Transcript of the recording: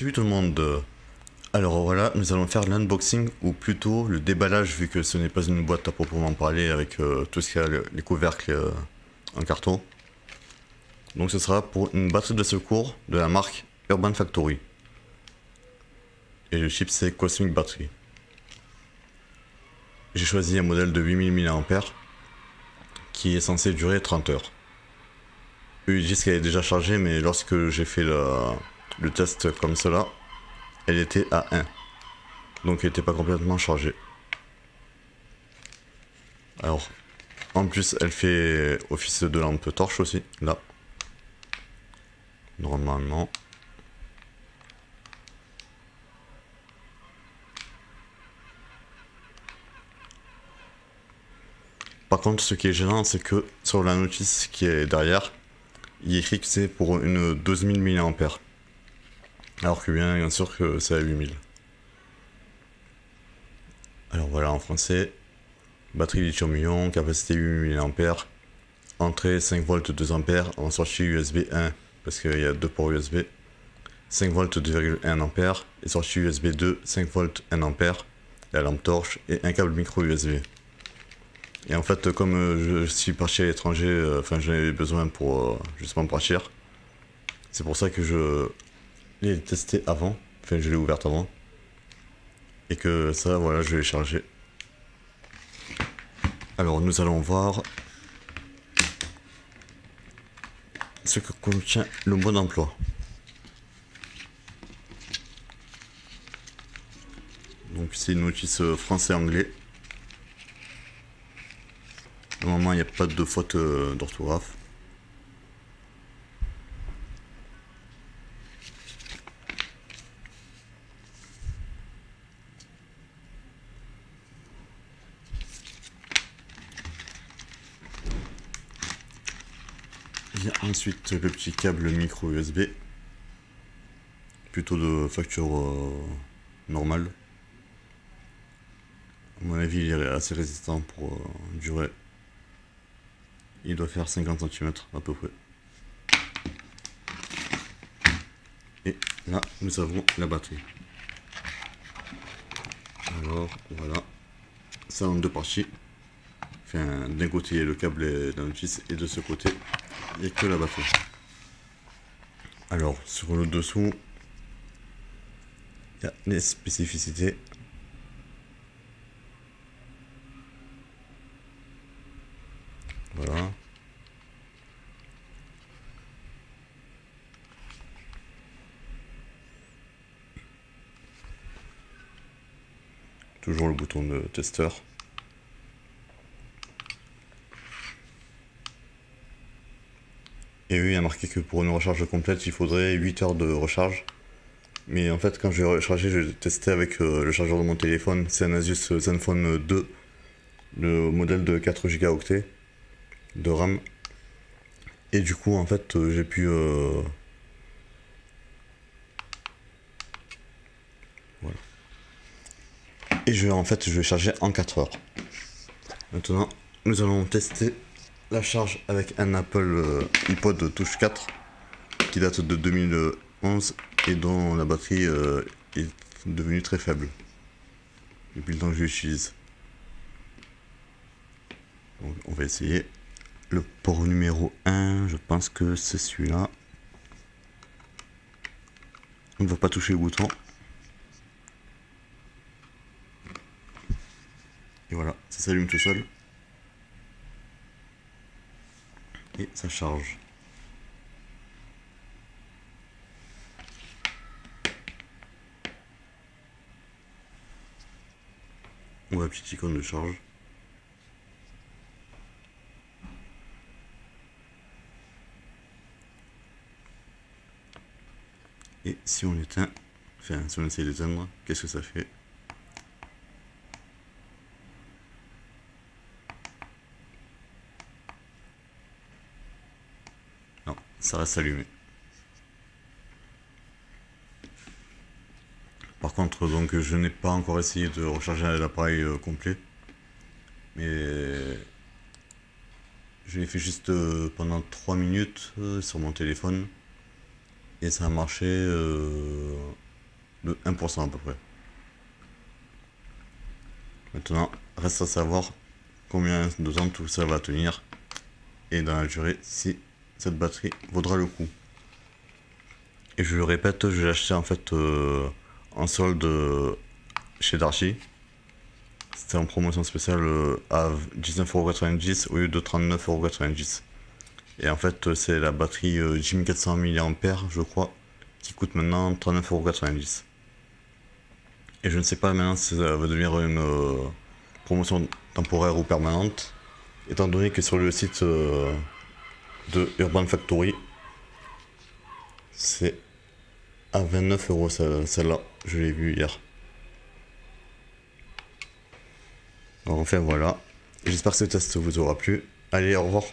Salut tout le monde. Alors voilà, nous allons faire l'unboxing ou plutôt le déballage vu que ce n'est pas une boîte à proprement parler avec tout ce qu'il y a, les couvercles en carton. Donc ce sera pour une batterie de secours de la marque Urban Factory. Et le chip c'est Cosmic Battery. J'ai choisi un modèle de 8000 mAh qui est censé durer 30 heures. Eux ils disent qu'elle est déjà chargée, mais lorsque j'ai fait le test comme cela, elle était à 1. Donc elle n'était pas complètement chargée. Alors, en plus elle fait office de lampe torche aussi, là. Normalement. Par contre, ce qui est gênant, c'est que sur la notice qui est derrière, il est écrit que c'est pour une 12000 mAh. Alors que bien sûr que c'est à 8000. Alors voilà, en français, batterie lithium-ion, capacité 8000 mAh, entrée 5 volts 2 ampères, en sortie USB 1, parce qu'il y a deux ports USB, 5 volts 2,1 ampères, et sortie USB 2, 5 volts 1 ampère, la lampe torche et un câble micro USB. Et en fait, comme je suis parti à l'étranger, enfin j'en avais besoin pour justement partir, c'est pour ça que je l'ai testé avant, enfin je l'ai ouverte avant, et que ça, voilà, je l'ai chargé. Alors nous allons voir ce que contient le mode d'emploi. Donc c'est une notice français-anglais. Normalement il n'y a pas de faute d'orthographe. Il y a ensuite le petit câble micro USB, plutôt de facture normale. À mon avis, il est assez résistant pour durer. Il doit faire 50 cm à peu près. Et là, nous avons la batterie. Alors, voilà. Ça en deux parties. Enfin, d'un côté, le câble est dans le notice, et de ce côté, il n'y a que la batterie. Alors, sur le dessous, il y a les spécificités. Voilà. Toujours le bouton de testeur. Et oui, il y a marqué que pour une recharge complète, il faudrait 8 heures de recharge. Mais en fait, quand j'ai rechargé, j'ai testé avec le chargeur de mon téléphone. C'est un Asus Zenfone 2, le modèle de 4 Go de RAM. Et du coup, en fait, j'ai pu... Voilà. Et je vais charger en 4 heures. Maintenant, nous allons tester la charge avec un Apple iPod Touch 4 qui date de 2011 et dont la batterie est devenue très faible depuis le temps que je l'utilise. Donc, on va essayer. Le port numéro 1, je pense que c'est celui-là. On ne va pas toucher le bouton. Et voilà, ça s'allume tout seul. Et ça charge. On voit la petite icône de charge. Et si on l'éteint, enfin si on essaie d'éteindre, qu'est-ce que ça fait? Non, ça reste allumé. Par contre, donc je n'ai pas encore essayé de recharger l'appareil complet, mais je l'ai fait juste pendant 3 minutes sur mon téléphone et ça a marché 1% à peu près. Maintenant, reste à savoir combien de temps tout ça va tenir et dans la durée si cette batterie vaudra le coup. Et je le répète, je l'ai acheté en fait en solde chez Darty. C'était en promotion spéciale à 19,90€ au lieu de 39,90€. Et en fait, c'est la batterie Jim 400 mAh, je crois, qui coûte maintenant 39,90€. Et je ne sais pas maintenant si ça va devenir une promotion temporaire ou permanente, étant donné que sur le site de Urban Factory, c'est à 29€ celle-là, je l'ai vue hier. Alors enfin voilà, j'espère que ce test vous aura plu. Allez, au revoir.